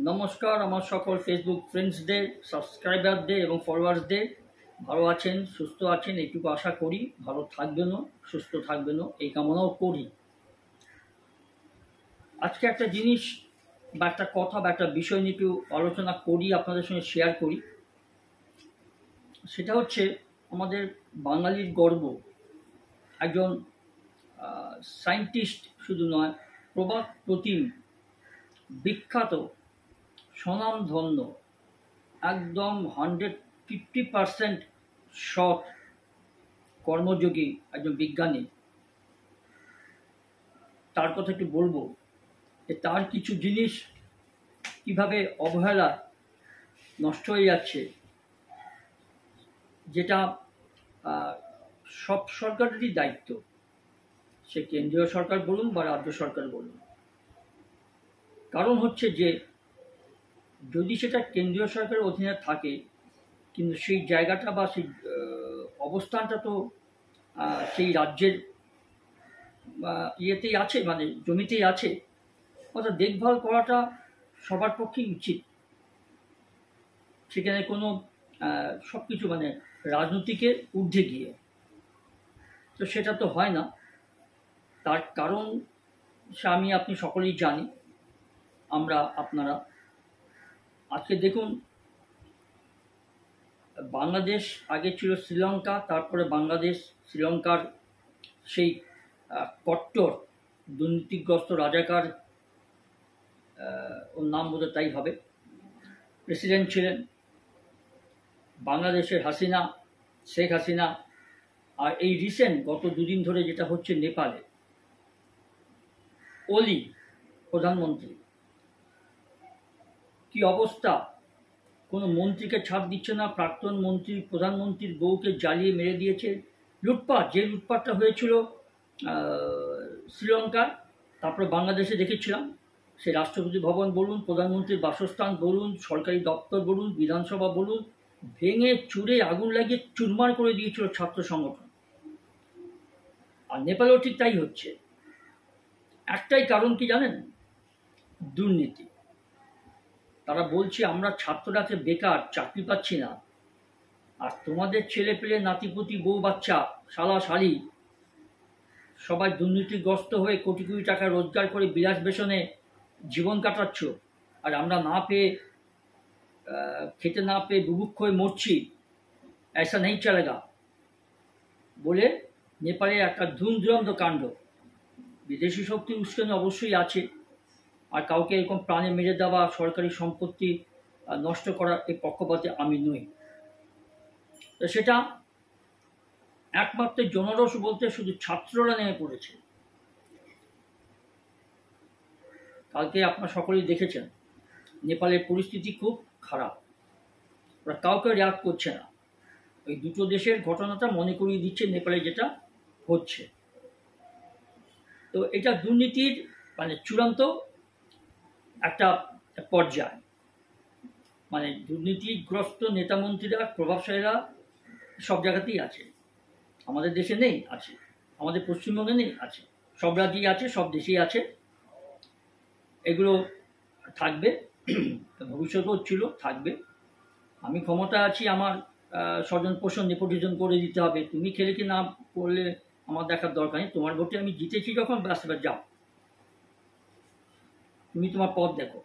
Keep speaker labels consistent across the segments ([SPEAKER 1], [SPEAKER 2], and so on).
[SPEAKER 1] নমস্কার আমার সকল ফেসবুক ফ্রেন্ডসদের, সাবস্ক্রাইবারদের এবং ফলোয়ার্সদের। ভালো আছেন, সুস্থ আছেন এইটুকু আশা করি। ভালো থাকবেনও, সুস্থ থাকবেনও এই কামনাও করি। আজকে একটা জিনিস বা একটা কথা বা একটা বিষয় নিয়ে একটু আলোচনা করি, আপনাদের সঙ্গে শেয়ার করি। সেটা হচ্ছে আমাদের বাঙালির গর্ব, একজন সায়েন্টিস্ট শুধু নয়, প্রবাদ প্রতিম, বিখ্যাত, স্বনামধন্য, একদম 150% সৎ, কর্মযোগী একজন বিজ্ঞানী। তার কথা একটু বলবো যে তার কিছু জিনিস কিভাবে অবহেলা নষ্ট হয়ে যাচ্ছে, যেটা সব সরকারেরই দায়িত্ব, সে কেন্দ্রীয় সরকার বলুন বা রাজ্য সরকার বলুন। কারণ হচ্ছে যে যদি সেটা কেন্দ্রীয় সরকারের অধীনে থাকে, কিন্তু সেই জায়গাটা বা সেই অবস্থানটা তো সেই রাজ্যের ইয়েতেই আছে, মানে জমিতেই আছে, অর্থাৎ দেখভাল করাটা সবার পক্ষেই উচিত। সেখানে কোনো সব কিছু মানে রাজনীতিকে ঊর্ধ্বে গিয়ে তো সেটা তো হয় না। তার কারণ সে আমি আপনি সকলেই জানি, আমরা আপনারা। আজকে দেখুন, বাংলাদেশ আগে ছিল শ্রীলঙ্কা, তারপরে বাংলাদেশ শ্রীলঙ্কার সেই কট্টর দুর্নীতিগ্রস্ত রাজাকার, ওর নাম বোধহয় তাই হবে, প্রেসিডেন্ট ছিলেন বাংলাদেশের হাসিনা, শেখ হাসিনা। আর এই রিসেন্ট গত দুদিন ধরে যেটা হচ্ছে নেপালে, ওলি প্রধানমন্ত্রী, কি অবস্থা! কোনো মন্ত্রীকে ছাড় দিচ্ছে না, প্রাক্তন মন্ত্রী প্রধানমন্ত্রীর বউকে জ্বালিয়ে মেরে দিয়েছে। লুটপাট, যে লুটপাটটা হয়েছিল শ্রীলঙ্কার, তারপরে বাংলাদেশে দেখেছিলাম, সে রাষ্ট্রপতি ভবন বলুন, প্রধানমন্ত্রীর বাসস্থান বলুন, সরকারি দপ্তর বলুন, বিধানসভা বলুন, ভেঙে চুরে আগুন লাগিয়ে চুরমার করে দিয়েছিল ছাত্র সংগঠন। আর নেপালেও ঠিক তাই হচ্ছে। একটাই কারণ কি জানেন? দুর্নীতি। তারা বলছে আমরা ছাত্ররাতে বেকার, চাকরি পাচ্ছি না, আর তোমাদের ছেলে পেলে, নাতিপুতি, বউ বাচ্চা, শালা শালি সবাই দুর্নীতিগ্রস্ত হয়ে কোটি কোটি টাকা রোজগার করে বিলাস বেসনে জীবন কাটাচ্ছ, আর আমরা না পেয়ে, খেতে না পেয়ে বুভুক্ষ হয়ে মরছি। ऐसा नहीं चलेगा বলে নেপালে একটা ধুমধুরান্ত কাণ্ড। বিদেশি শক্তি উস্কানি অবশ্যই আছে, আর কাউকে এরকম প্রাণে মেরে দেওয়া, সরকারি সম্পত্তি নষ্ট করার এই পক্ষপাতে আমি নই। তো সেটা একমাত্র জনরস বলতে শুধু ছাত্ররা নেমে পড়েছে। কালকে আপনারা সকলেই দেখেছেন নেপালের পরিস্থিতি খুব খারাপ, ওরা কাউকে রিয়াক্ট করছে না। ওই দুটো দেশের ঘটনাটা মনে করিয়ে দিচ্ছে নেপালে যেটা হচ্ছে। তো এটা দুর্নীতির মানে চূড়ান্ত একটা পর্যায়। মানে দুর্নীতিগ্রস্ত নেতামন্ত্রীরা, প্রভাবশালীরা সব জায়গাতেই আছে। আমাদের দেশে নেই? আছে। আমাদের পশ্চিমবঙ্গে নেই? আছে। সব রাজ্যেই আছে, সব দেশেই আছে। এগুলো থাকবে, ভবিষ্যতেও ছিল, থাকবে। আমি ক্ষমতা আছি, আমার স্বজন পোষণ নেপোটিজম করে দিতে হবে। তুমি খেলে কি না করলে আমার দেখার দরকার নেই। তোমার ভোটে আমি জিতেছি যখন, ব্যাস এবার যাও, তুমি তোমার পথ দেখো।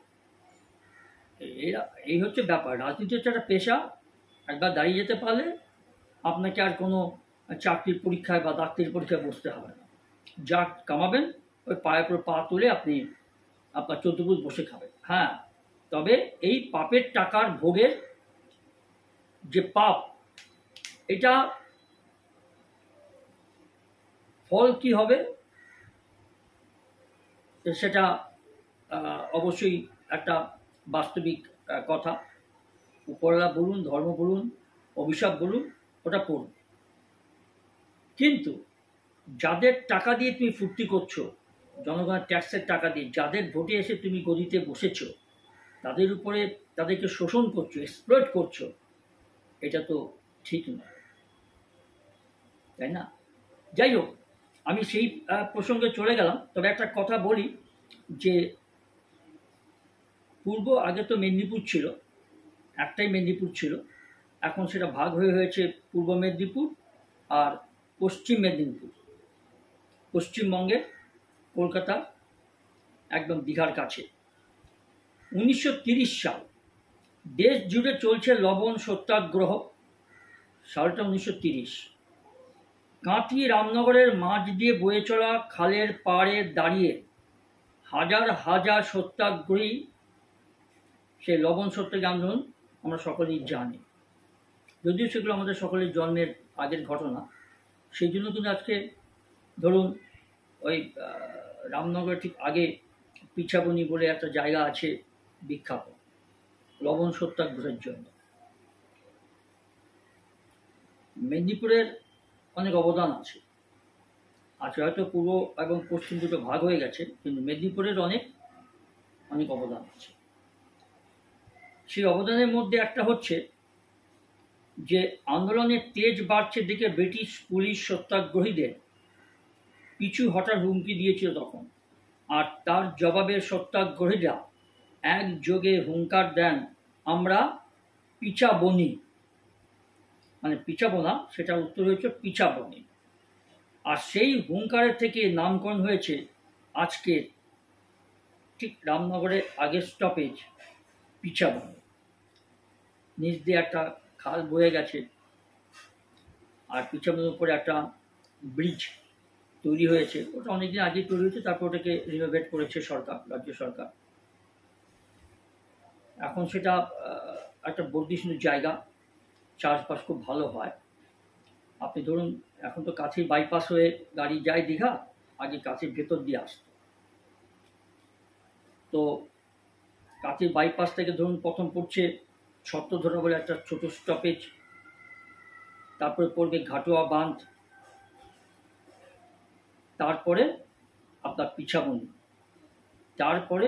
[SPEAKER 1] এই হচ্ছে ব্যাপার। রাজনীতি হচ্ছে একটা পেশা। একবার দাঁড়িয়ে যেতে পারলে আপনাকে আর কোনো চাকরির পরীক্ষায় বা ডাক্তারির পরীক্ষায় বসতে হবে না। যা কামাবেন ওই পায়ের উপর পা তুলে আপনি আপনার চতুর্ভুজ বসে খাবেন। হ্যাঁ, তবে এই পাপের টাকার ভোগের যে পাপ, এটা ফল কি হবে সেটা অবশ্যই একটা বাস্তবিক কথা। উপরওয়ালা বলুন, ধর্ম বলুন, অভিশাপ বলুন, ওটা পড়ুন। কিন্তু যাদের টাকা দিয়ে তুমি ফুর্তি করছো, জনগণের ট্যাক্সের টাকা দিয়ে, যাদের ভোটে এসে তুমি গদিতে বসেছো, তাদের উপরে তাদেরকে শোষণ করছো, এক্সপ্লয়েট করছো, এটা তো ঠিক নয়, তাই না? যাই হোক, আমি সেই প্রসঙ্গে চলে গেলাম। তবে একটা কথা বলি যে পূর্ব আগে তো মেদিনীপুর ছিল, একটাই মেদিনীপুর ছিল, এখন সেটা ভাগ হয়ে হয়েছে পূর্ব মেদিনীপুর আর পশ্চিম মেদিনীপুর। পশ্চিমবঙ্গের কলকাতা একদম দীঘার কাছে। 1930 সাল, দেশ জুড়ে চলছে লবণ সত্যাগ্রহ। সালটা 1930। কাঁথি রামনগরের মাঝ দিয়ে বয়ে চলা খালের পাড়ে দাঁড়িয়ে হাজার হাজার সত্যাগ্রহী সেই লবণ সত্যাগ্রহ আন্দোলন আমরা সকলেই জানি, যদিও সেগুলো আমাদের সকলের জন্মের আগের ঘটনা। সেই জন্য কিন্তু আজকে ধরুন ওই রামনগরের ঠিক আগে পিছাবনি বলে একটা জায়গা আছে বিখ্যাত লবণ সত্যাগ্রহের জন্য। মেদিনীপুরের অনেক অবদান আছে, হয়তো পূর্ব এবং পশ্চিম দুটো ভাগ হয়ে গেছে, কিন্তু মেদিনীপুরের অনেক অনেক অবদান আছে। সেই অবদানের মধ্যে একটা হচ্ছে যে আন্দোলনের তেজ বাড়ছে দেখে ব্রিটিশ পুলিশ সত্যাগ্রহীদের পিছু হটার হুমকি দিয়েছিল তখন, আর তার জবাবে সত্যাগ্রহীরা একযোগে হুঙ্কার দেন, আমরা পিছাবনি। মানে পিছাবো না, সেটার উত্তর হয়েছে পিছাবনি। আর সেই হুঙ্কারের থেকে নামকরণ হয়েছে আজকে ঠিক রামনগরের আগের স্টপেজ পিছাবনি। নিচ দিয়ে একটা খাল বয়ে গেছে, আর পিছাবনির উপরে একটা ব্রিজ তৈরি হয়েছে। ওটা অনেকদিন আগে তৈরি হয়েছে, তারপর ওটাকে রিনোভেট করেছে সরকার, রাজ্য সরকার। এখন সেটা একটা বর্ধিষ্ণু জায়গা, চাষবাস খুব ভালো হয়। আপনি ধরুন এখন তো কাছেই বাইপাস হয়ে গাড়ি যায় দীঘা, আগে কাছের ভেতর দিয়ে আসতো। তো কাছের বাইপাস থেকে ধরুন প্রথম পড়ছে ছত্রধরা বলে একটা ছোট স্টপেজ, তারপরে পড়বে ঘাটুয়া বাঁধ, তারপরে আপনার পিছাবনি, তারপরে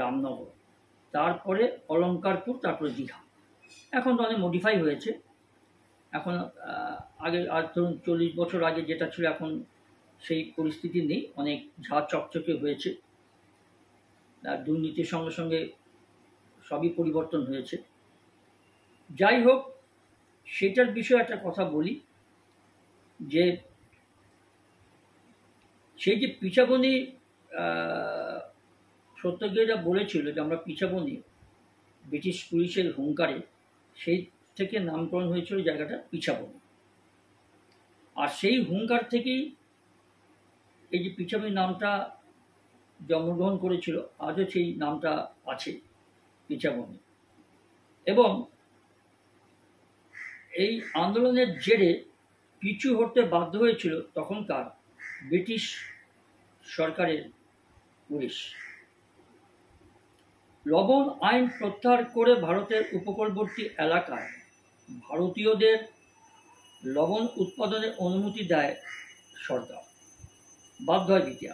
[SPEAKER 1] রামনগর, তারপরে অলঙ্কারপুর, তারপরে দীঘা। এখন তো অনেক মডিফাই হয়েছে। এখন আগে আর ধরুন 40 বছর আগে যেটা ছিল এখন সেই পরিস্থিতি নেই, অনেক ঝাঁ চকচকে হয়েছে। দুর্নীতির সঙ্গে সঙ্গে সবই পরিবর্তন হয়েছে। যাই হোক, সেটার বিষয়ে একটা কথা বলি যে সেই যে পিছাবনি সত্যাগ্রহীরা বলেছিল যে আমরা পিছাবনি ব্রিটিশ পুলিশের হুঙ্কারে, সেই থেকে নামকরণ হয়েছিল জায়গাটা পিছাবনি। আর সেই হুঙ্কার থেকেই এই যে পিছাবনি নামটা জন্মগ্রহণ করেছিল, আজও সেই নামটা আছে পিছাবনি। এবং এই আন্দোলনের জেরে পিছু হটতে বাধ্য হয়েছিল তখনকার ব্রিটিশ সরকারের পুলিশ। লবণ আইন প্রত্যাহার করে ভারতের উপকূলবর্তী এলাকায় ভারতীয়দের লবণ উৎপাদনের অনুমতি দেয় সরকার, বাধ্য হয় দিতে।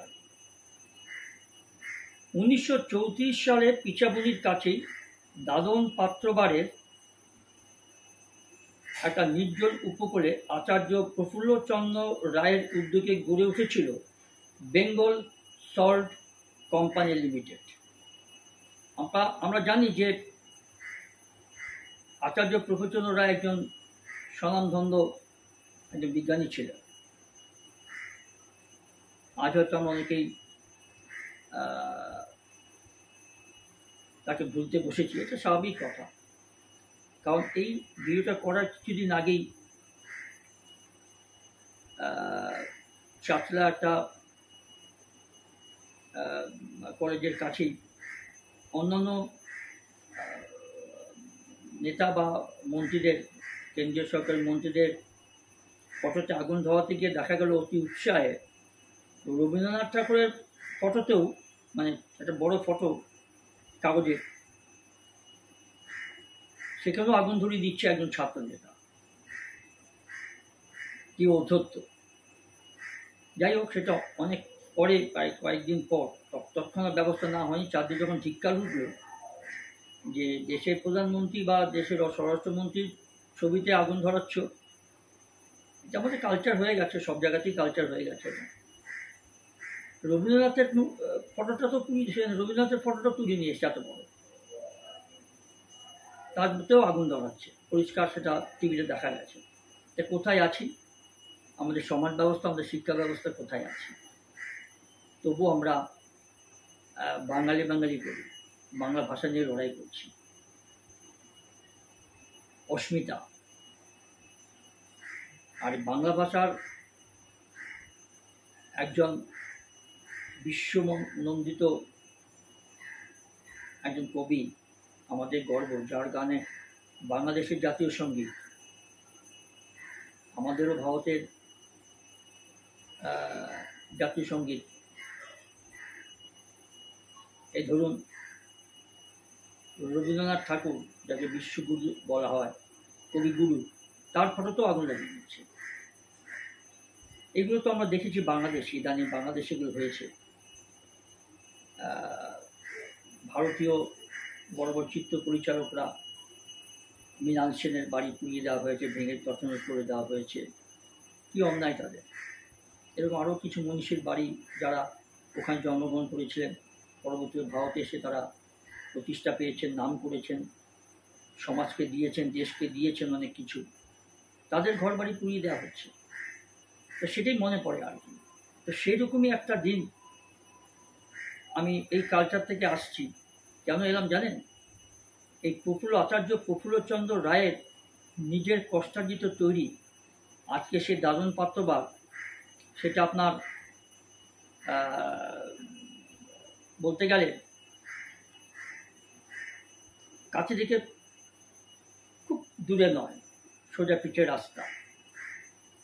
[SPEAKER 1] 1934 সালে পিছাবনির কাছেই দাদন পাত্রবাড়ের একটা নির্জন উপকূলে আচার্য প্রফুল্লচন্দ্র রায়ের উদ্যোগে গড়ে উঠেছিল বেঙ্গল সল্ট কোম্পানি লিমিটেড। আমরা জানি যে আচার্য প্রফুল্লচন্দ্র রায় একজন স্বনামধন্য একজন বিজ্ঞানী ছিলেন। আজ হয়তো আমরা অনেকেই তাকে ভুলতে বসেছি, এটা স্বাভাবিক কথা। কারণ এই ভিডিওটা করার কিছুদিন আগেই চাতলা একটা কলেজের কাছেই অন্যান্য নেতা বা মন্ত্রীদের, কেন্দ্রীয় সরকারের মন্ত্রীদের ফটোতে আগুন ধরাতে গিয়ে দেখা গেল অতি উৎসাহে রবীন্দ্রনাথ ঠাকুরের ফটোতেও, মানে একটা বড় ফটো কাগজে, সেখানেও আগুন ধরিয়ে দিচ্ছে একজন ছাত্র নেতা। কি অধ্যত্ত! যাই হোক, সেটা অনেক পরে, প্রায় কয়েকদিন পর, তৎক্ষণাৎ ব্যবস্থা না হয়নি। চারদিকে যখন ধিক্কার উঠল যে দেশের প্রধানমন্ত্রী বা দেশের স্বরাষ্ট্রমন্ত্রীর ছবিতে আগুন ধরাচ্ছ, এটা আমাদের কালচার হয়ে গেছে, সব জায়গাতেই কালচার হয়ে গেছে। রবীন্দ্রনাথের ফটোটা তো রবীন্দ্রনাথের ফটোটা তুলে নিয়ে এসছে এত বড়, তার মধ্যেও আগুন ধরাচ্ছে, পরিষ্কার সেটা টিভিতে দেখা গেছে। তা কোথায় আছি? আমাদের সমাজ ব্যবস্থা, আমাদের শিক্ষা ব্যবস্থা কোথায় আছে? তবু আমরা বাঙালি বাঙালি করি, বাংলা ভাষা নিয়ে লড়াই করছি। অস্মিতা। আর বাংলা ভাষার একজন বিশ্বনন্দিত একজন কবি, আমাদের গর্ব, যার গানে বাংলাদেশের জাতীয় সঙ্গীত, আমাদেরও ভারতের জাতীয় সঙ্গীত। এই ধরুন রবীন্দ্রনাথ ঠাকুর, যাকে বিশ্বগুরু বলা হয়, কবিগুরু, তার ফটোতেও আগুন লাগিয়ে দিচ্ছে। এগুলো তো আমরা দেখেছি বাংলাদেশে, ইদানিং বাংলাদেশে এগুলো হয়েছে। ভারতীয় বড় বড় চিত্র পরিচালকরা, মৃণাল সেনের বাড়ি পুড়িয়ে দেওয়া হয়েছে, ভেঙে তছনছ করে দেওয়া হয়েছে। কী অন্যায় তাদের! এরকম আরও কিছু মনীষীর বাড়ি, যারা ওখানে জন্মগ্রহণ করেছিলেন, পরবর্তী ভারতে এসে তারা প্রতিষ্ঠা পেয়েছেন, নাম করেছেন, সমাজকে দিয়েছেন, দেশকে দিয়েছেন অনেক কিছু, তাদের ঘর বাড়ি পুড়িয়ে দেওয়া হচ্ছে। তো সেটাই মনে পড়ে আর কি। তো সেরকমই একটা দিন। আমি এই কালচার থেকে আসছি, কেন এলাম জানেন? এই প্রফুল্লচন্দ্র রায়ের নিজের কষ্টার্জিত তৈরি আজকে সে দারুণ পাত্রবাদ, সেটা আপনার বলতে গেলে কাছে থেকে খুব দূরে নয়, সোজা পিঠের রাস্তা।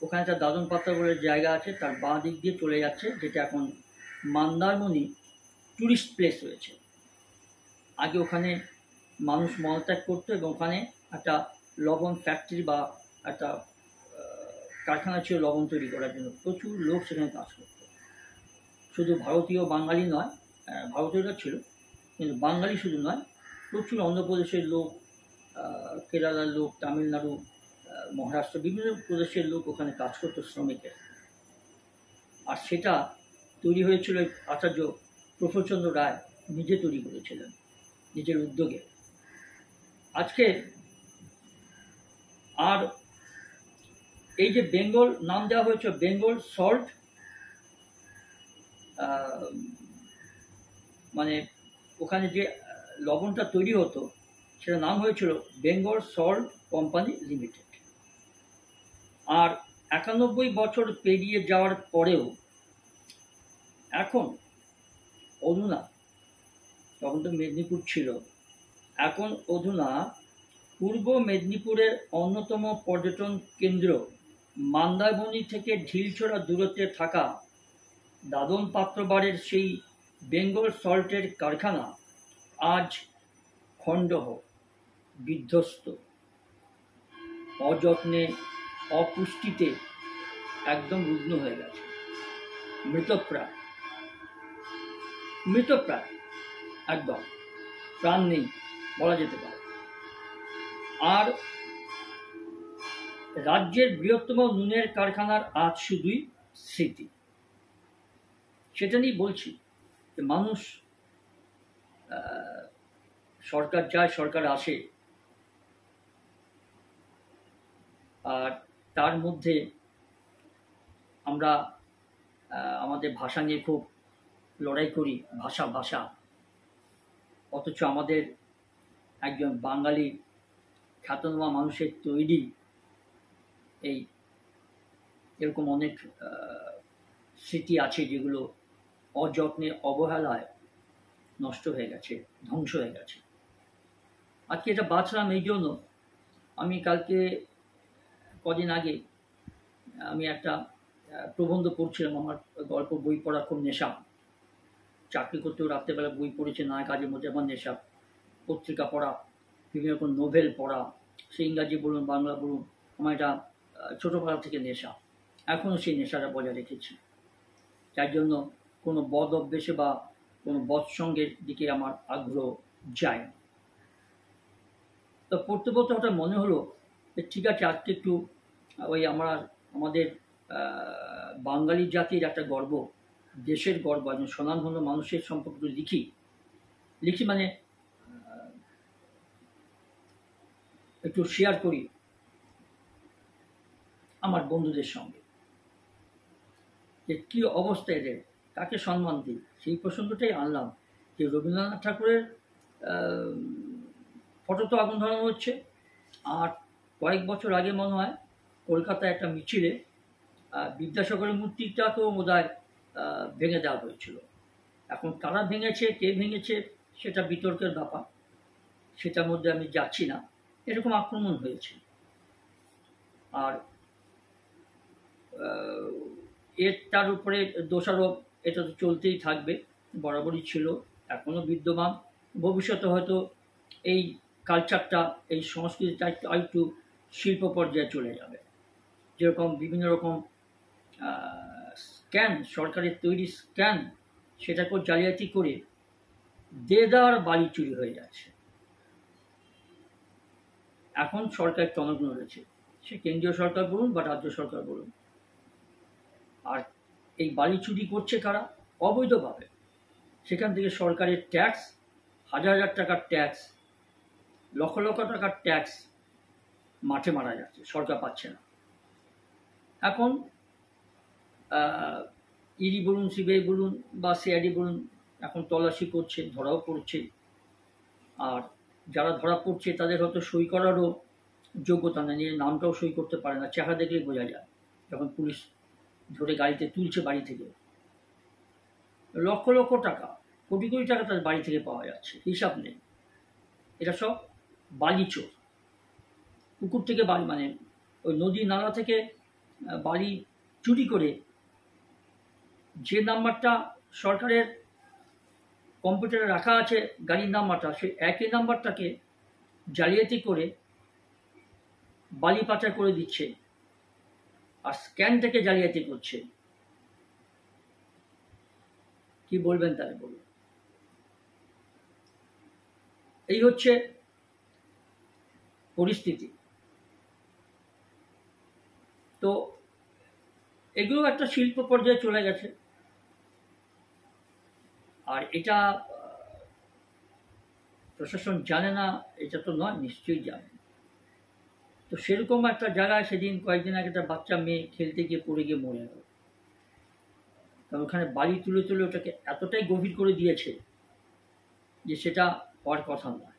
[SPEAKER 1] ওখানে একটা দাদন পাত্র বলে জায়গা আছে, তার বাঁ দিক দিয়ে চলে যাচ্ছে, যেটা এখন মন্দারমণি ট্যুরিস্ট প্লেস হয়েছে। আগে ওখানে মানুষ মলত্যাগ করতো এবং ওখানে একটা লবণ ফ্যাক্টরি বা একটা কারখানা ছিল লবণ তৈরি করার জন্য। প্রচুর লোক সেখানে কাজ করত। শুধু ভারতীয় বাঙালি নয়, ভারতীয়রা ছিল, কিন্তু বাঙালি শুধু নয়, প্রচুর অন্ধ্রপ্রদেশের লোক, কেরালার লোক, তামিলনাড়ু, মহারাষ্ট্র, বিভিন্ন প্রদেশের লোক ওখানে কাজ করতো, শ্রমিকের। আর সেটা তৈরি হয়েছিল আচার্য প্রফুল্লচন্দ্র রায় নিজে তৈরি করেছিলেন, নিজের উদ্যোগে। আজকে আর এই যে বেঙ্গল নাম দেওয়া হয়েছে, বেঙ্গল সল্ট, মানে ওখানে যে লবণটা তৈরি হতো সেটা নাম হয়েছিল বেঙ্গল সল্ট কোম্পানি লিমিটেড। আর 91 বছর পেরিয়ে যাওয়ার পরেও এখন অধুনা, তখন তো মেদিনীপুর ছিল, এখন অধুনা পূর্ব মেদিনীপুরের অন্যতম পর্যটন কেন্দ্র মন্দারমণি থেকে ঢিলছোড়া দূরত্বে থাকা দাদন পাত্রবাড়ের সেই বেঙ্গল সল্টের কারখানা আজ খণ্ডহ, বিধ্বস্ত, অযত্নে, অপুষ্টিতে একদম রুগ্ন হয়ে গেছে, মৃতপ্রায়, একদম প্রাণ নেই বলা যেতে পারে। আর রাজ্যের বৃহত্তম নুনের কারখানার আজ শুধুই স্মৃতি। সেটা নিয়ে বলছি যে মানুষ, সরকার যায়, সরকার আসে, আর তার মধ্যে আমরা আমাদের ভাষা নিয়ে খুব লড়াই করি, ভাষা। অথচ আমাদের একজন বাঙালি খ্যাতনামা মানুষের তৈরি এই এরকম অনেক স্মৃতি আছে, যেগুলো অযত্নে, অবহেলায় নষ্ট হয়ে গেছে, ধ্বংস হয়ে গেছে। আজকে এটা বাঁচলাম এই জন্য, আমি কালকে কদিন আগে আমি একটা প্রবন্ধ পড়ছিলাম। আমার গল্প বই পড়া খুব নেশা, চাকরি করতেও রাত্রেবেলা বই পড়েছে, না কাজের মধ্যে আমার নেশা। পত্রিকা পড়া, বিভিন্ন রকম নোভেল পড়া, সে ইংরাজি বলুন বাংলা বলুন, আমার এটা ছোটোবেলা থেকে নেশা, এখনও সেই নেশাটা বজায় রেখেছি। যার জন্য কোনো বদ অভ্যেসে বা কোনো বৎসঙ্গের দিকে আমার আগ্রহ যায় না। তো পড়তে হঠাৎ মনে হলো যে ঠিক আছে, আজকে একটু ওই আমাদের বাঙালি জাতির একটা গর্ব, দেশের গর্ব, একজন স্বনামধন্য মানুষের সম্পর্কে লিখি মানে একটু শেয়ার করি আমার বন্ধুদের সঙ্গে, যে কী অবস্থা এদের, কাকে সম্মান দিই। সেই প্রসঙ্গটাই আনলাম যে রবীন্দ্রনাথ ঠাকুরের ফটো তো আগুন ধরানো হচ্ছে, আর কয়েক বছর আগে মনে হয় কলকাতায় একটা মিছিলে বিদ্যাসাগরের মূর্তিটাকেও বোধহয় ভেঙে দেওয়া হয়েছিল। এখন কারা ভেঙেছে, কে ভেঙেছে, সেটা বিতর্কের ব্যাপার, সেটার মধ্যে আমি যাচ্ছি না। এরকম আক্রমণ হয়েছে, আর তার উপরে দোষারোপ এটা তো চলতেই থাকবে, বরাবরই ছিল, এখনও বিদ্যমান। ভবিষ্যতে হয়তো এই কালচারটা, এই সংস্কৃতিটা একটু শিল্প পর্যায়ে চলে যাবে। যেরকম বিভিন্ন রকম স্ক্যান, সরকারের তৈরি স্ক্যান, সেটাকেও জালিয়াতি করে দেদার বাড়ি চুরি হয়ে যাচ্ছে। এখন সরকার টনক নড়েছে, সে কেন্দ্রীয় সরকার বলুন বা রাজ্য সরকার বলুন। আর এই বাড়ি চুরি করছে কারা? অবৈধভাবে। সেখান থেকে সরকারের ট্যাক্স, হাজার হাজার টাকার ট্যাক্স, লক্ষ লক্ষ টাকার ট্যাক্স মাঠে মারা যাচ্ছে, সরকার পাচ্ছে না। এখন ইডি বলুন, সিবিআই বলুন বা সিআইডি বলুন, এখন তল্লাশি করছে, ধরাও পড়ছে। আর যারা ধরা পড়ছে তাদের হয়তো সই করারও যোগ্যতা নেই, নিজের নামটাও সই করতে পারে না, চেহারা দেখলেই বোঝা যায়। যখন পুলিশ ধরে গাড়িতে তুলছে বাড়ি থেকে, লক্ষ লক্ষ টাকা, কোটি কোটি টাকা তাদের বাড়ি থেকে পাওয়া যাচ্ছে, হিসাব নেই। এটা সব বালি চোর। পুকুর থেকে বাড়ি, মানে ওই নদী নালা থেকে বাড়ি চুরি করে যে নাম্বারটা সরকারের কম্পিউটারে রাখা আছে, গাড়ির নাম্বারটা, সেই একই নাম্বারটাকে জালিয়াতি করে বালি পাচার করে দিচ্ছে, আর স্ক্যানটাকে জালিয়াতি করছে। কি বলবেন তাহলে বলুন? এই হচ্ছে পরিস্থিতি। তো এগুলো একটা শিল্প পর্যায়ে চলে গেছে, আর এটা প্রশাসন জানে না এটা তো নয়, নিশ্চয়ই জানে। তো সেরকম একটা জায়গায় সেদিন কয়েকদিন আগে একটা বাচ্চা মেয়ে খেলতে গিয়ে পড়ে গিয়ে মরে গেল। কারণ ওখানে বালি তুলে তুলে ওটাকে এতটাই গভীর করে দিয়েছে যে সেটা হওয়ার কথা নয়।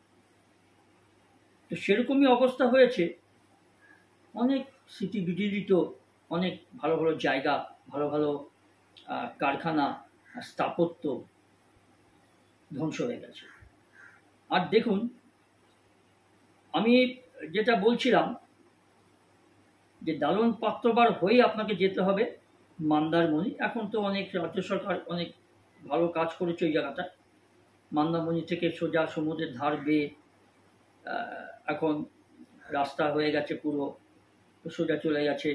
[SPEAKER 1] তো সেরকমই অবস্থা হয়েছে অনেক স্মৃতি বিজড়িত, অনেক ভালো ভালো জায়গা, ভালো ভালো কারখানা, স্থাপত্য ধ্বংস হয়ে গেছে। আর দেখুন, আমি যেটা বলছিলাম যে দারুণ পাত্রবার হয়ে আপনাকে যেতে হবে মন্দারমণি। এখন তো অনেক রাজ্য সরকার অনেক ভালো কাজ করেছে ওই জায়গাটা। মন্দারমণি থেকে সোজা সমুদ্রের ধার বেয়ে এখন রাস্তা হয়ে গেছে পুরো, সোজা চলে গেছে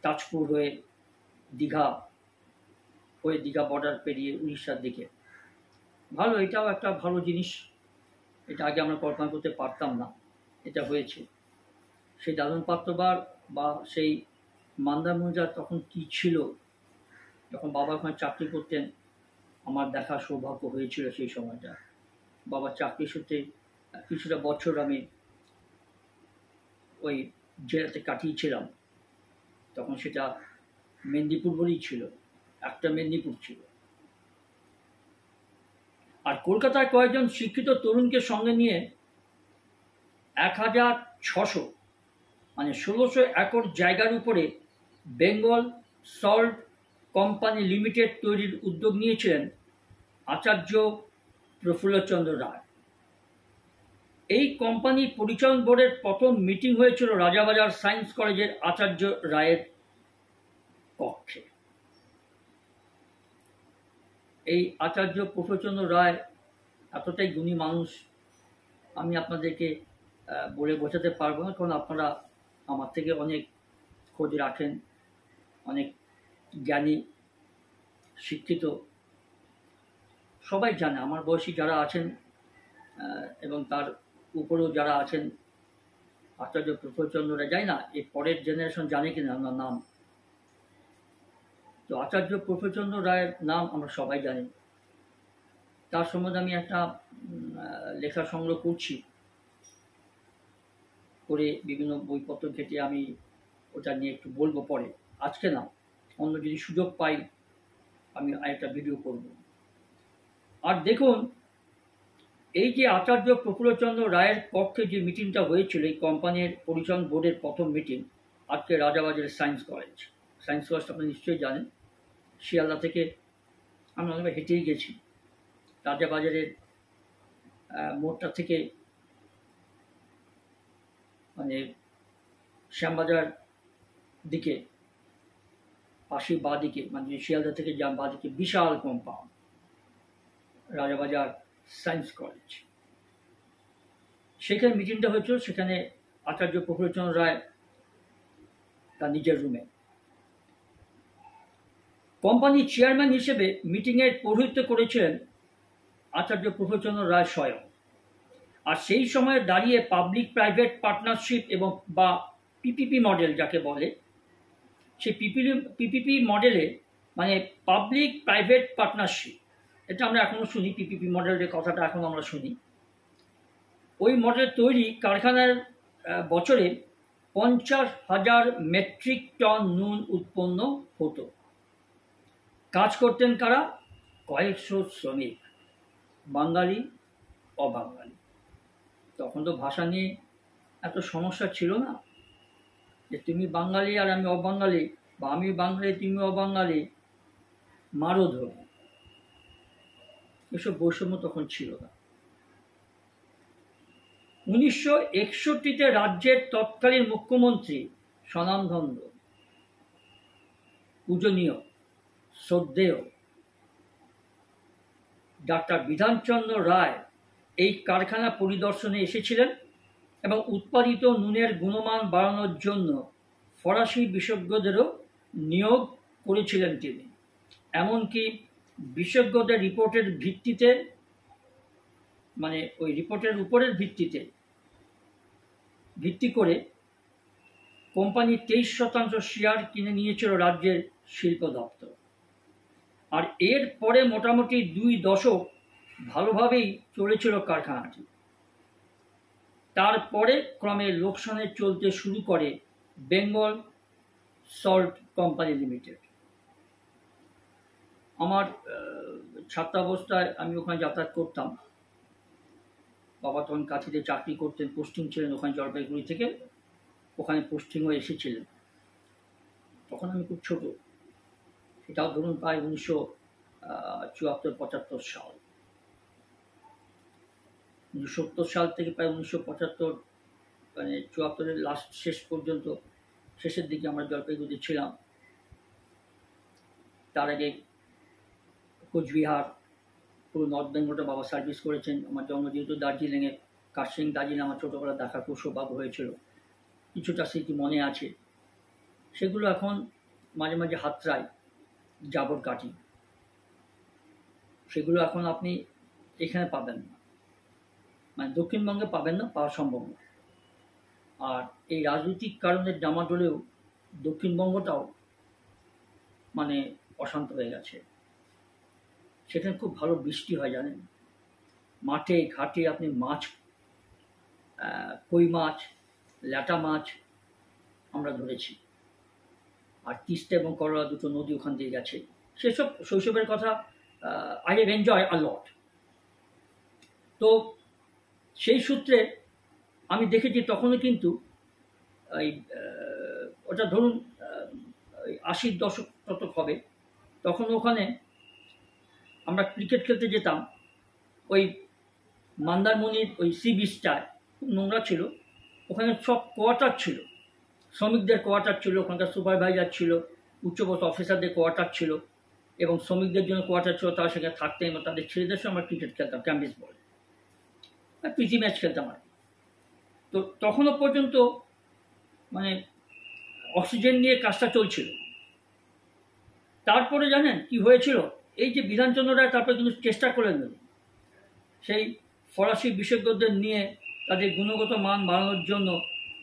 [SPEAKER 1] তাজপুর হয়ে দীঘা বর্ডার পেরিয়ে উড়িষ্যার দিকে। ভালো, এটাও একটা ভালো জিনিস। এটা আগে আমরা কল্পনা করতে পারতাম না, এটা হয়েছে। সেই দারুণ পাত্রবার বা সেই মন্দারমণিটা তখন কি ছিল, যখন বাবা ওখানে চাকরি করতেন, আমার দেখার সৌভাগ্য হয়েছিল সেই সময়টা। বাবার চাকরি সূত্রে কিছুটা বছর আমি ওই জেলাতে কাটিয়েছিলাম। তখন সেটা মেদিনীপুর বলেই ছিল, একটা মেদিনীপুর ছিল। আর কলকাতায় কয়েকজন শিক্ষিত তরুণকে সঙ্গে নিয়ে 1600 মানে 1600 একর জায়গার উপরে বেঙ্গল সল্ট কোম্পানি লিমিটেড তৈরির উদ্যোগ নিয়েছিলেন আচার্য প্রফুল্লচন্দ্র রায়। এই কোম্পানি পরিচালন বোর্ডের প্রথম মিটিং হয়েছিল রাজাবাজার সায়েন্স কলেজের আচার্য রায়ের কক্ষে। এই আচার্য প্রফুল্লচন্দ্র রায় এতটাই গুণী মানুষ, আমি আপনাদেরকে বলে বোঝাতে পারবো না, কারণ আপনারা আমার থেকে অনেক খোঁজ রাখেন, অনেক জ্ঞানী শিক্ষিত, সবাই জানে। আমার বয়সী যারা আছেন এবং তার উপরেও যারা আছেন, আচার্য প্রফুল্লচন্দ্র রায়, জানি না এই পরের জেনারেশন জানে কিনা আমার নাম। তো আচার্য প্রফুল্লচন্দ্র রায়ের নাম আমরা সবাই জানি। তার সম্বন্ধে আমি একটা লেখা সংগ্রহ করছি, করে বিভিন্ন বইপত্র ঘেঁটে আমি ওটা নিয়ে একটু বলবো পরে, আজকে না, অন্য যদি সুযোগ পাই আমি আরেকটা ভিডিও করব। আর দেখুন, এই যে আচার্য প্রফুল্লচন্দ্র রায়ের পক্ষে যে মিটিংটা হয়েছিল, এই কোম্পানির পরিচালন বোর্ডের প্রথম মিটিং, আজকে রাজাবাজারের সায়েন্স কলেজটা আপনি নিশ্চয়ই জানেন। শিয়ালদা থেকে আমি অনেকবার হেঁটেই গেছি। রাজাবাজারের মোড়টা থেকে মানে শ্যামবাজার দিকে পাশে বাঁ দিকে, মানে শিয়ালদা থেকে যা বাঁ দিকে বিশাল কম্পাউন্ড, রাজাবাজার সায়েন্স কলেজ। সেখানে মিটিংটা হয়েছিল। সেখানে আচার্য প্রফুল্লচন্দ্র রায় তার নিজের রুমে কোম্পানির চেয়ারম্যান হিসেবে মিটিংয়ের পৌরোহিত্য করেছিলেন আচার্য প্রফুল্লচন্দ্র রায় স্বয়ং। আর সেই সময় দাঁড়িয়ে পাবলিক প্রাইভেট পার্টনারশিপ এবং বা পিপিপি মডেল যাকে বলে, সেই পিপিপি মডেলে মানে পাবলিক প্রাইভেট পার্টনারশিপ, এটা আমরা এখনও শুনি, পিপিপি মডেলের কথাটা এখন আমরা শুনি। ওই মডেল তৈরি কারখানার বছরে 50,000 মেট্রিক টন নুন উৎপন্ন হতো। কাজ করতেন কারা? কয়েকশো শ্রমিক, বাঙালি অবাঙালি। তখন তো ভাষা নিয়ে এত সমস্যা ছিল না যে তুমি বাঙালি আর আমি অবাঙালি, বা আমি বাঙালি তুমি অবাঙালি, মারো ধরো, এসব বৈষম্য তখন ছিল না। 1961-তে রাজ্যের তৎকালীন মুখ্যমন্ত্রী স্বনামধন্য, পূজনীয়, শ্রদ্ধেয় ডাক্তার বিধানচন্দ্র রায় এই কারখানা পরিদর্শনে এসেছিলেন এবং উৎপাদিত নুনের গুণমান বাড়ানোর জন্য ফরাসি বিশেষজ্ঞদেরও নিয়োগ করেছিলেন তিনি। এমনকি বিশেষজ্ঞদের রিপোর্টের ভিত্তিতে, মানে ওই রিপোর্টের উপরের ভিত্তি করে কোম্পানি 23% শেয়ার কিনে নিয়েছিল রাজ্যের শিল্প দপ্তর। আর এর পরে মোটামুটি 2 দশক ভালোভাবেই চলেছিল কারখানাটি। তারপরে ক্রমে লোকসানে চলতে শুরু করে বেঙ্গল সল্ট কোম্পানি লিমিটেড। আমার ছাত্রাবস্থায় আমি ওখানে যাতায়াত করতাম। বাবা তখন কাছিতে চাকরি করতেন, পোস্টিং ছিলেন ওখানে জলপাইগুড়ি থেকে, ওখানে পোস্টিং হয়ে এসেছিলেন। তখন আমি খুব ছোট, সেটাও ধরুন প্রায় 1974-75 সাল। 1970 সাল থেকে প্রায় 1975 মানে 74-এর লাস্ট শেষ পর্যন্ত, শেষের দিকে আমরা জলপাইগুড়িতে ছিলাম। তার আগে কোচবিহার, পুরো নর্থ বেঙ্গলটা বাবা সার্ভিস করেছেন। আমার জন্ম যেহেতু দার্জিলিংয়ে, কার্শিয়াং দার্জিলিং আমার ছোটোবেলা দেখার খুব সৌভাগ্য হয়েছিল। কিছুটা স্মৃতি মনে আছে, সেগুলো এখন মাঝে মাঝে হাতড়াই, জাবর কাটি, সেগুলো এখন আপনি এখানে পাবেন না, মানে দক্ষিণবঙ্গে পাবেন না, পাওয়া সম্ভব না। আর এই রাজনৈতিক কারণের ডামাডোলেও দক্ষিণবঙ্গটাও মানে অশান্ত হয়ে গেছে। সেখানে খুব ভালো বৃষ্টি হয় জানেন, মাঠে ঘাটে আপনি মাছ, কই মাছ, ল্যাটা মাছ আমরা ধরেছি। আর তিস্তা এবং করলা দুটো নদী ওখান দিয়ে গেছে। সেসব শৈশবের কথা, আই হ্যাভ এনজয় আ লট। তো সেই সূত্রে আমি দেখেছি তখনও কিন্তু এই ওটা ধরুন 80-র দশক ততক হবে, তখন ওখানে আমরা ক্রিকেট খেলতে যেতাম। ওই মন্দারমণির ওই সি বিচটায় খুব নোংরা ছিল, ওখানে সব কোয়ার্টার ছিল, শ্রমিকদের কোয়ার্টার ছিল, ওখানকার সুপারভাইজার ছিল, উচ্চপদস্থ অফিসারদের কোয়ার্টার ছিল, এবং শ্রমিকদের জন্য কোয়ার্টার ছিল, তারা সেখানে থাকতেন এবং তাদের ছেলেদের সঙ্গে আমরা ক্রিকেট খেলতাম, ক্যাম্বিস বল, প্রীতি ম্যাচ খেলতাম আর। তো তখনও পর্যন্ত মানে অক্সিজেন নিয়ে কাজটা চলছিল। তারপরে জানেন কি হয়েছিল? এই যে বিধানচন্দ্র রায় তারপরে কিন্তু চেষ্টা করলেন সেই ফরাসি বিশেষজ্ঞদের নিয়ে তাদের গুণগত মান বাড়ানোর জন্য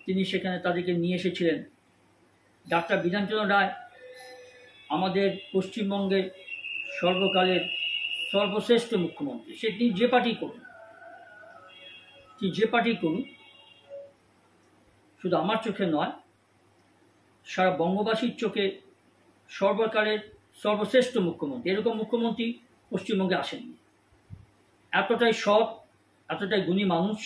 [SPEAKER 1] তিনি সেখানে তাদেরকে নিয়ে এসেছিলেন। ডাক্তার বিধানচন্দ্র রায় আমাদের পশ্চিমবঙ্গের সর্বকালের সর্বশ্রেষ্ঠ মুখ্যমন্ত্রী। সে তিনি যে পার্টি করুন, শুধু আমার চোখে নয়, সারা বঙ্গবাসীর চোখে সর্বকালের সর্বশ্রেষ্ঠ মুখ্যমন্ত্রী। এরকম মুখ্যমন্ত্রী পশ্চিমবঙ্গে আসেননি। এতটাই সৎ, এতটাই গুণী মানুষ,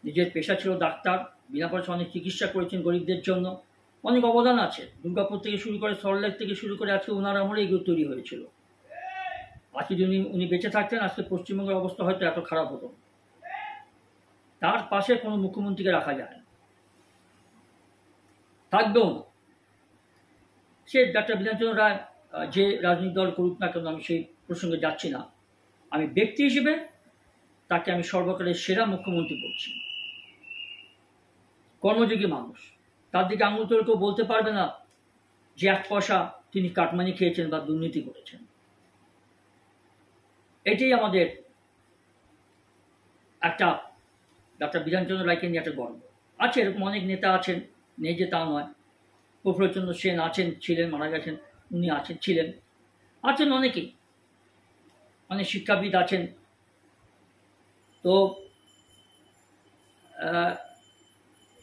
[SPEAKER 1] নিজের পেশা ছিল ডাক্তার, বিনা পয়সা অনেক চিকিৎসা করেছেন গরিবদের জন্য, অনেক অবদান আছে। দুর্গাপুর থেকে শুরু করে সল্টলেক থেকে শুরু করে আজকে ওনার আমলে এগুলো তৈরি হয়েছিল। আজকে যদি উনি বেঁচে থাকতেন, আজকে পশ্চিমবঙ্গের অবস্থা হয়তো এত খারাপ হতো। তার পাশে কোনো মুখ্যমন্ত্রীকে রাখা যায় না, থাকবেও না। সে ডাক্তার বিধানচন্দ্র রায় যে রাজনৈতিক দল করুক না কেন, আমি সেই প্রসঙ্গে যাচ্ছি না। আমি ব্যক্তি হিসেবে তাকে আমি সর্বকালের সেরা মুখ্যমন্ত্রী বলছি। কর্মযোগী মানুষ, তার দিকে আঙুল তুলে কেউ বলতে পারবে না যে এক পয়সা তিনি কাটমানি খেয়েছেন বা দুর্নীতি করেছেন। এটাই আমাদের একটা ডাক্তার বিধানচন্দ্র রায়কে নিয়ে একটা গর্ব আছে। এরকম অনেক নেতা আছেন, নেই যে তা নয়। প্রফুল্লচন্দ্র সেন আছেন, ছিলেন, মারা গেছেন, উনি আছেন, ছিলেন, আছেন অনেকেই, অনেক শিক্ষাবিদ আছেন। তো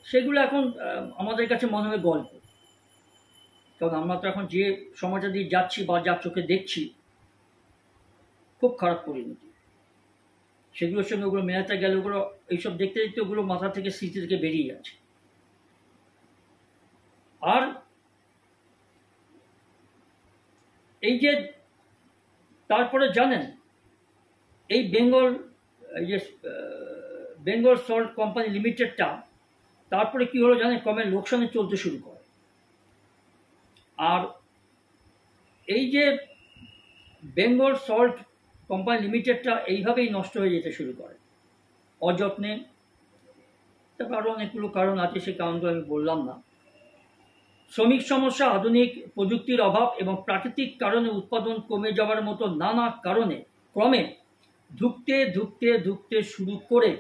[SPEAKER 1] সেগুলো এখন আমাদের কাছে মনে হয় গল্প, কারণ আমরা তো এখন যে সমাজটা দিয়ে যাচ্ছি বা যা চোখে দেখছি, খুব খারাপ পরিণতি। সেগুলোর সঙ্গে ওগুলো মেলাতে গেলে ওগুলো এইসব দেখতে দেখতে ওগুলো মাথা থেকে, স্মৃতি থেকে বেরিয়ে যাচ্ছে। আর এই যে তারপরে জানেন, এই বেঙ্গল সল্ট কোম্পানি লিমিটেডটা তারপরে কি হলো জানেন, ক্রমে লোকসানে চলতে শুরু করে। আর এই যে বেঙ্গল সল্ট কোম্পানি লিমিটেডটা এইভাবেই নষ্ট হয়ে যেতে শুরু করে অযত্নে। তারপর আরও অনেকগুলো কারণ আছে, সেই কারণগুলো আমি বললাম না। শ্রমিক সমস্যা, আধুনিক প্রযুক্তির অভাব এবং প্রাকৃতিক কারণে উৎপাদন কমে যাওয়ার মতো নানা কারণে ক্রমে ধুঁকতে ধুঁকতে ধুঁকতে শুরু করে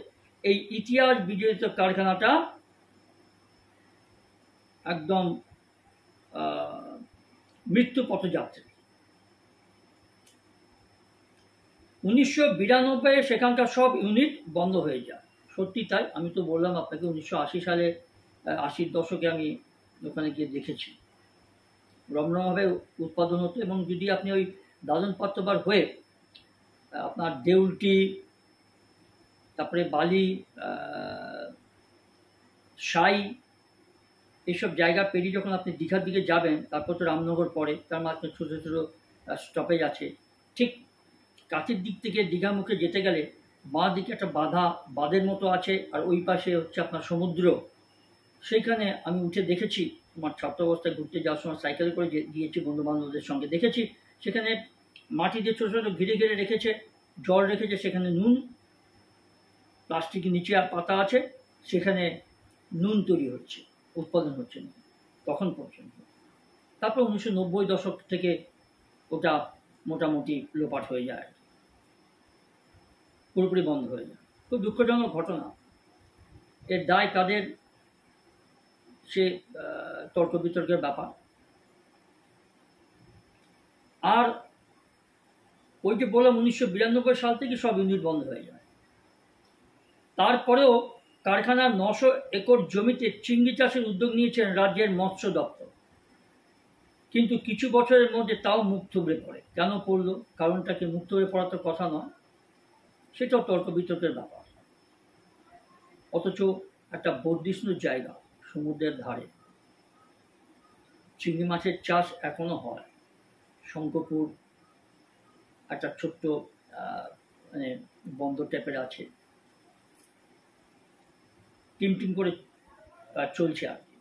[SPEAKER 1] এই ইতিহাস বিজড়িত কারখানাটা একদম মৃত্যু পথযাত্রী। 1992 সেখানকার সব ইউনিট বন্ধ হয়ে যায়। সত্যি তাই, আমি তো বললাম আপনাকে 1980 সালে, 80-র দশকে আমি ওখানে গিয়ে দেখেছি রমরমভাবে উৎপাদন হতো। এবং যদি আপনি ওই দাদন পাত্রবার হয়ে আপনার দেউলটি, তারপরে বালি, সাই, এইসব জায়গা পেরিয়ে যখন আপনি দীঘার দিকে যাবেন, তারপর তো রামনগর পড়ে, তার মাঝখানে ছোটো ছোটো স্টপেজ আছে। ঠিক কাছের দিক থেকে দীঘা মুখে যেতে গেলে বাঁ দিকে একটা বাঁধের মতো আছে, আর ওই পাশে হচ্ছে আপনার সমুদ্র। সেইখানে আমি উঠে দেখেছি, আমার ছাত্র অবস্থায় ঘুরতে যাওয়ার সময় সাইকেল করে গিয়েছি বন্ধু বান্ধবদের সঙ্গে, দেখেছি সেখানে মাটি দিয়ে ছোটো ছোটো ঘিরে ঘিরে রেখেছে, জল রেখেছে, সেখানে নুন, প্লাস্টিকের নিচে পাতা আছে, সেখানে নুন তৈরি হচ্ছে, উৎপাদন হচ্ছে না তখন পর্যন্ত। তারপর 1990 দশক থেকে ওটা মোটামুটি লোপাট হয়ে যায়, পুরোপুরি বন্ধ হয়ে যায়। খুব দুঃখজনক ঘটনা। এর দায় কাদের, সে তর্ক বিতর্কের ব্যাপার। আর ওই যে বললাম 1992 সাল থেকে সব ইউনিট বন্ধ হয়ে যায়। তারপরেও কারখানার 900 একর জমিতে চিংড়ি চাষের উদ্যোগ নিয়েছেন রাজ্যের মৎস্য দপ্তর, কিন্তু কিছু বছরের মধ্যে তাও মুখ থুবড়ে পড়ে। কেন পড়লো, কারণটাকে মুখ থুবড়ে পড়ার তো কথা নয়, সেটাও তর্ক বিতর্কের ব্যাপার। অথচ একটা বর্ধিষ্ণু জায়গা, সমুদ্রের ধারে, চিংড়ি মাছের চাষ এখনো হয়। শঙ্করপুর একটা ছোট্ট মানে বন্দর টাইপের আছে, টিম করে চলছে আর কি।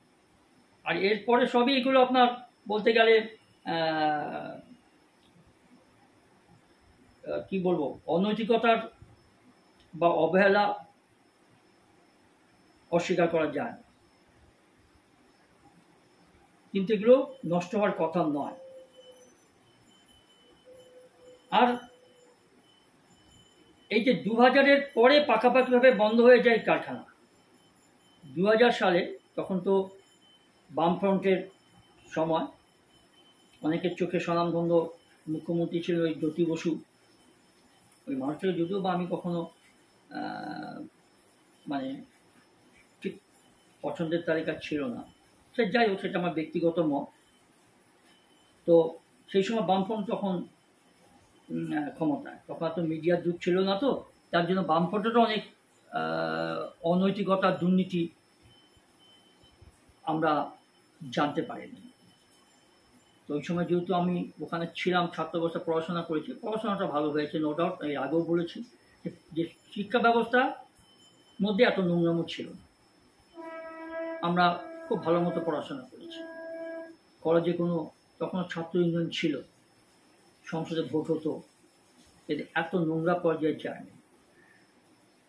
[SPEAKER 1] আর এরপরে সবই এগুলো আপনার বলতে গেলে কি বলবো, অনৈতিকতার বা অবহেলা অস্বীকার করা যায় না, কিন্তু এগুলো নষ্ট হওয়ার কথা নয়। আর এই যে 2000-এর পরে পাকাপাকিভাবে বন্ধ হয়ে যায় কারখানা, 2000 সালে, তখন তো বামফ্রন্টের সময়, অনেকের চোখে স্বনামধন্য মুখ্যমন্ত্রী ছিল ওই জ্যোতি বসু। ওই মানুষটাকে যদিও বা আমি কখনো মানে ঠিক পছন্দের তালিকা ছিল না। সে যাই হোক, সেটা আমার ব্যক্তিগত মত। তো সেই সময় বামফ্রন্ট তখন ক্ষমতায়, তখন এত মিডিয়ার যুগ ছিল না, তো তার জন্য বামফ্রন্টেরও অনেক অনৈতিকতা, দুর্নীতি আমরা জানতে পারিনি। তো ওই সময় যেহেতু আমি ওখানে ছিলাম, ছাত্রাবস্থায় পড়াশোনা করেছি, পড়াশোনাটা ভালো হয়েছে, নো ডাউট। আমি আগেও বলেছি যে শিক্ষা ব্যবস্থা মধ্যে এত নোংরামো ছিল না। আমরা খুব ভালো মতো পড়াশোনা করেছি। কলেজে কোনো তখনও ছাত্র ইউনিয়ন ছিল, সংসদে ভোট হতো, এদের এত নোংরা পর্যায়ে যায়নি।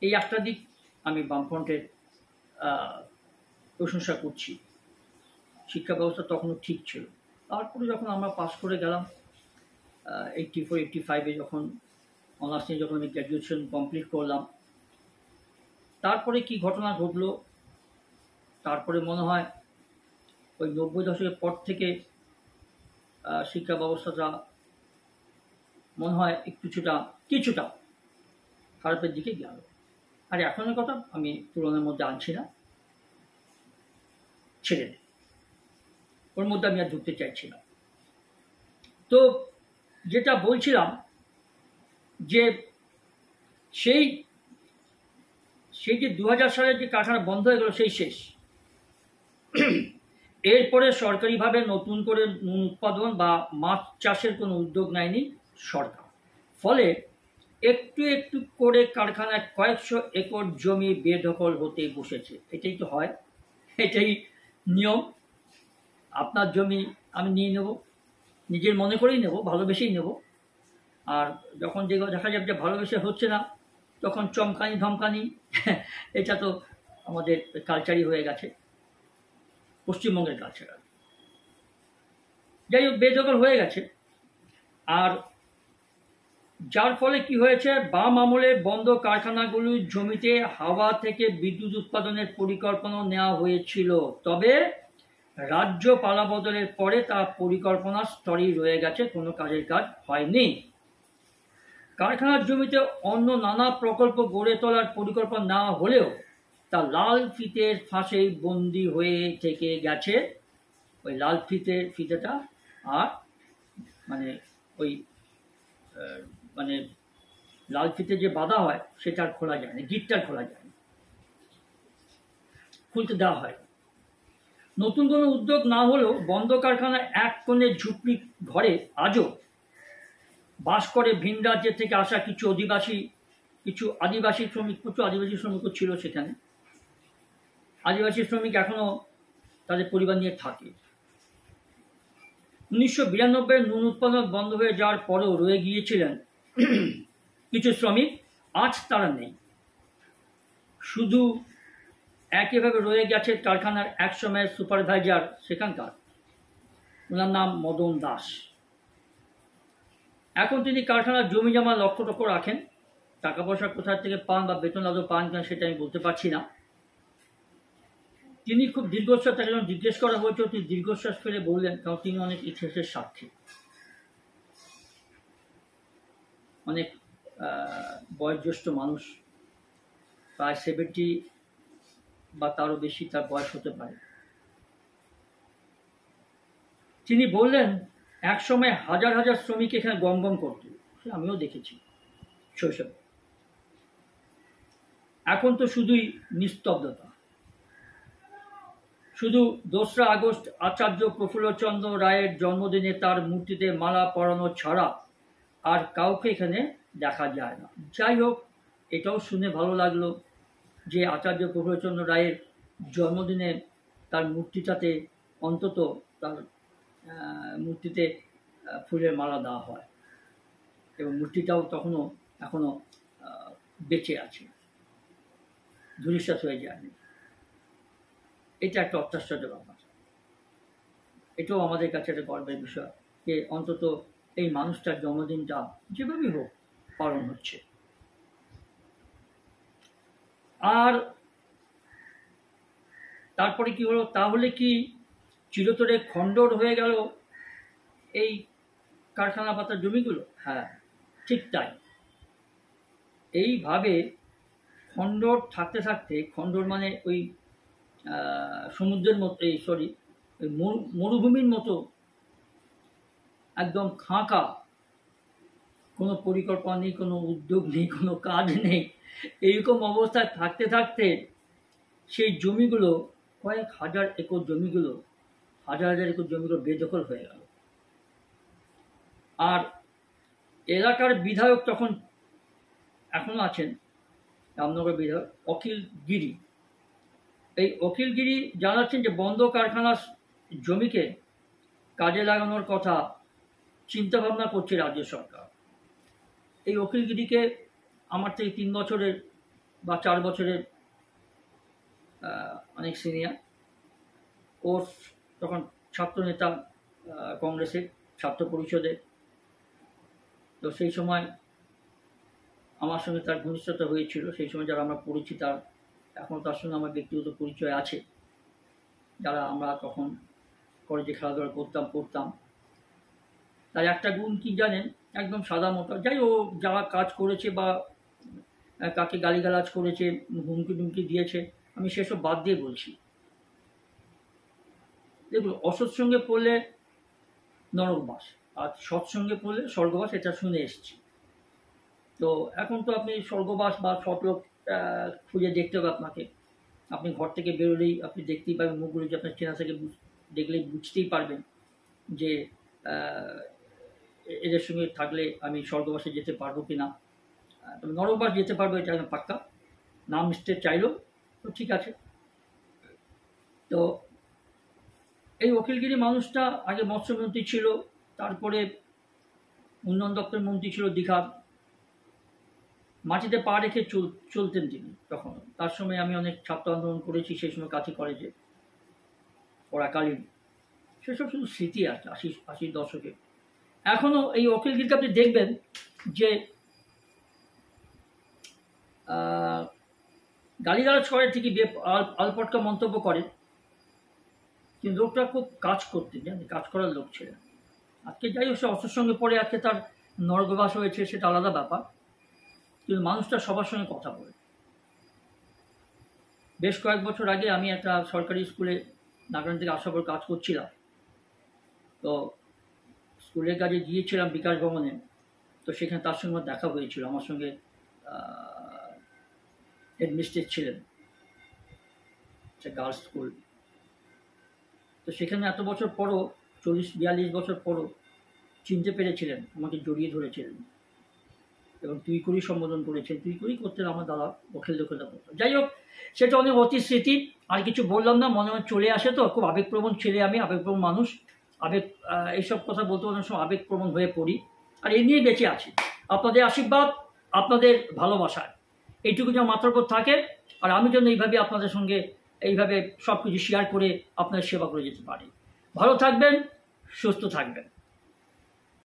[SPEAKER 1] এই একটা দিক আমি বামফ্রন্টের প্রশংসা করছি। শিক্ষা ব্যবস্থা তখনও ঠিক ছিল। তারপরে যখন আমরা পাস করে গেলাম 84-85-এ, যখন অনার্স নিয়ে যখন আমি গ্র্যাজুয়েশন কমপ্লিট করলাম, তারপরে কি ঘটনা ঘটলো, তারপরে মনে হয় ওই 90 দশকের পর থেকে শিক্ষা ব্যবস্থাটা মনে হয় কিছুটা খারাপের দিকে গেল। আর এখনের কথা আমি তুলনার মধ্যে আনছি না, ছেড়ে দিই, ওর মধ্যে আমি আর ঢুকতে চাইছি না। তো যেটা বলছিলাম যে সেই যে 2000 সালের যে কারখানা বন্ধ হয়ে গেল, সেই শেষ। এরপরে সরকারিভাবে নতুন করে নুন উৎপাদন বা মাছ চাষের কোনো উদ্যোগ নেয়নি সরকার। ফলে একটু একটু করে কারখানায় কয়েকশো একর জমি বেদখল হতে বসেছে। এটাই তো হয়, এটাই নিয়ম। আপনার জমি আমি নিয়ে নেব, নিজের মনে করেই নেব, ভালোবেসেই নেব। আর যখন দেখা যাবে যে ভালোবেসে হচ্ছে না, তখন চমকানি ধমকানি। এটা তো আমাদের কালচারই হয়ে গেছে, পশ্চিমবঙ্গের কালচার। যাই হোক, বেদখল হয়ে গেছে। আর যার ফলে কি হয়েছে, বাম আমলে বন্ধ কারখানাগুলির জমিতে হাওয়া থেকে বিদ্যুৎ উৎপাদনের পরিকল্পনা নেওয়া হয়েছিল, তবে রাজ্য পালাবদলের পরে তা পরিকল্পনার স্তরেই রয়ে গেছে, কোনো কাজের কাজ হয়নি। কারখানার জমিতে অন্য নানা প্রকল্প গড়ে তোলার পরিকল্পনা নেওয়া হলেও তা লাল ফিতের ফাঁসেই বন্দী হয়ে থেকে গেছে। ওই লাল ফিতেটা আর ওই লাল ফিতে যে বাঁধা হয় সেটা আর খোলা যায় না, গিটটা খোলা যায় না, খুলতে দেওয়া হয়। নতুন কোনো উদ্যোগ না হলেও বন্ধ কারখানার এক কোণে ঝুপড়ি ঘরে আজও বাস করে ভিন রাজ্য থেকে আসা কিছু আদিবাসী শ্রমিকও ছিল সেখানে। আদিবাসী শ্রমিক এখনো তাদের পরিবার নিয়ে থাকে। 1992 নুন উৎপাদন বন্ধ হয়ে যাওয়ার পরেও রয়ে গিয়েছিলেন কিছু শ্রমিক, আজ তারা নেই। শুধু একইভাবে রয়ে গেছে কারখানার এক সময়ের সুপারভাইজার সেখানকার, ওনার নাম মদন দাস। এখন তিনি কারখানার জমি জমা লক্ষ রাখেন। টাকা পয়সা কোথা থেকে পান বা বেতন আদৌ পান কিনা সেটা আমি বলতে পারছি না। তিনি খুব দীর্ঘশ্বাস, তাকে যখন জিজ্ঞেস করা হয়েছিল তিনি দীর্ঘশ্বাস ফেলে বললেন, কারণ তিনি অনেক ইতিহাসের সাক্ষী, অনেক বয়োজ্যেষ্ঠ মানুষ, প্রায় 70 বা তারও বেশি তার বয়স হতে পারে। তিনি বললেন, এক সময় হাজার হাজার শ্রমিক এখানে গম করত, আমিও দেখেছি শৈশবে। এখন তো শুধুই নিস্তব্ধতা। শুধু 2রা আগস্ট আচার্য প্রফুল্লচন্দ্র রায়ের জন্মদিনে তার মূর্তিতে মালা পরানো ছাড়া আর কাউকে এখানে দেখা যায় না। যাই হোক, এটাও শুনে ভালো লাগলো যে আচার্য প্রফুল্লচন্দ্র রায়ের জন্মদিনে তার মূর্তিটাতে অন্তত তার মূর্তিতে ফুলের মালা দেওয়া হয়, এবং মূর্তিটাও এখনো বেঁচে আছে, ধূলিসাৎ হয়ে যায়নি। এটা একটা অত্যাশ্চর্য ব্যাপার। এটাও আমাদের কাছে একটা গর্বের বিষয় যে অন্তত এই মানুষটার জন্মদিনটা যেভাবেই হোক পালন হচ্ছে। আর তারপরে কি হলো, তাহলে কি চিরতরে খণ্ডর হয়ে গেল এই কারখানা পাতার জমিগুলো? হ্যাঁ, ঠিক তাই। এইভাবে খণ্ডর থাকতে থাকতে, খণ্ডর মানে ওই সমুদ্রের মতো, মরুভূমির মতো একদম ফাঁকা, কোনো পরিকল্পনা নেই, কোনো উদ্যোগ নেই, কোনো কাজ নেই। এইরকম অবস্থায় থাকতে থাকতে সেই জমিগুলো, কয়েক হাজার একর জমিগুলো, হাজার হাজার একর জমিগুলো বেদখল হয়ে গেল। আর এলাকার বিধায়ক তখন এখনো আছেন, রামনগর বিধায়ক অখিল গিরি। এই অখিল গিরি জানাচ্ছেন যে বন্ধ কারখানার জমিকে কাজে লাগানোর কথা চিন্তাভাবনা করছে রাজ্য সরকার। এই অখিল গিরিকে আমার থেকে 3 বছরের বা 4 বছরের অনেক সিনিয়র। ওর তখন ছাত্রনেতা, কংগ্রেসের ছাত্র পরিষদে। তো সেই সময় আমার সঙ্গে তার ঘনিষ্ঠতা হয়েছিল। সেই সময় যারা আমরা পড়েছি, তার এখনও তার সঙ্গে আমার ব্যক্তিগত পরিচয় আছে, যারা আমরা তখন কলেজে খেলাধুলা পড়তাম। তার একটা গুণ কি জানেন, একদম সাদা মোটা। যাই ও যারা কাজ করেছে বা কাকে গালিগালাজ করেছে, হুমকি টুমকি দিয়েছে, আমি সেসব বাদ দিয়ে বলছি। দেখুন, অসৎসঙ্গে পড়লে নরকবাস, আর সৎসঙ্গে পড়লে স্বর্গবাস, এটা শুনে এসেছি। তো এখন তো আপনি স্বর্গবাস বা সৎলোক খুঁজে দেখতে হবে আপনাকে। আপনি ঘর থেকে বেরোলেই আপনি দেখতেই পাবেন, মুখগুলো যে আপনার চেনা থেকে দেখলেই বুঝতেই পারবেন যে এদের সঙ্গে থাকলে আমি স্বর্গবাসে যেতে পারবো কি না। তবে নরকবাস যেতে পারবো, এটা আমি পাক্কা। নাম মিস্টেক চাইলো তো ঠিক আছে। তো এই অখিলগিরি মানুষটা আগে মৎস্যমন্ত্রী ছিল, তারপরে উন্নয়ন দপ্তর মন্ত্রী ছিল দীঘার। মাটিতে পা রেখে চলতেন তিনি তখন। তার সময় আমি অনেক ছাত্র আন্দোলন করেছি সেই সময় কাছে কলেজে পড়াকালীন। সেসব শুধু স্মৃতি আছে 80 দশকে। এখনও এই অখিলগিরিকে আপনি দেখবেন যে গালিগালাজ করে, ঠিকই আলপটকা মন্তব্য করে, কিন্তু লোকটা খুব কাজ করতেন, জানেন, কাজ করার লোক ছিলেন। আজকে যাই হোক, সে অসুর সঙ্গে পড়ে আজকে তার নরকবাস হয়েছে, সেটা আলাদা ব্যাপার। কিন্তু মানুষটা সবার সঙ্গে কথা বলে। বেশ কয়েক বছর আগে আমি একটা সরকারি স্কুলে নাগাল্যান্ড থেকে আসার পর কাজ করছিলাম। তো স্কুলের কাজে গিয়েছিলাম বিকাশ ভবনে। তো সেখানে তার সঙ্গে আমার দেখা হয়েছিল। আমার সঙ্গে হেডমিস্ট্রেস ছিলেন, একটা গার্লস স্কুল। তো সেখানে এত বছর পরও, 40-42 বছর পরও চিনতে পেরেছিলেন, আমাকে জড়িয়ে ধরেছিলেন এবং তুই করি সম্বোধন করেছেন। তুই করি করতেন আমার দাদা, অখিল দখলটা করতেন। যাই হোক, সেটা অনেক অতি স্মৃতি। আর কিছু বললাম না, মনে হয় চলে আসে। তো খুব আবেগপ্রবণ ছেলে আমি, আবেগপ্রবণ মানুষ। এইসব কথা বলতে অনেক সময় আবেগপ্রবণ হয়ে পড়ি, আর এই নিয়ে বেঁচে আছি। আপনাদের আশীর্বাদ, আপনাদের ভালোবাসায় এইটুকু যেন মাত্রার উপর থাকে। আর আমি যেন এইভাবে আপনাদের সঙ্গে এইভাবে সব কিছু শেয়ার করে আপনাদের সেবা করে যেতে পারি। ভালো থাকবেন, সুস্থ থাকবেন।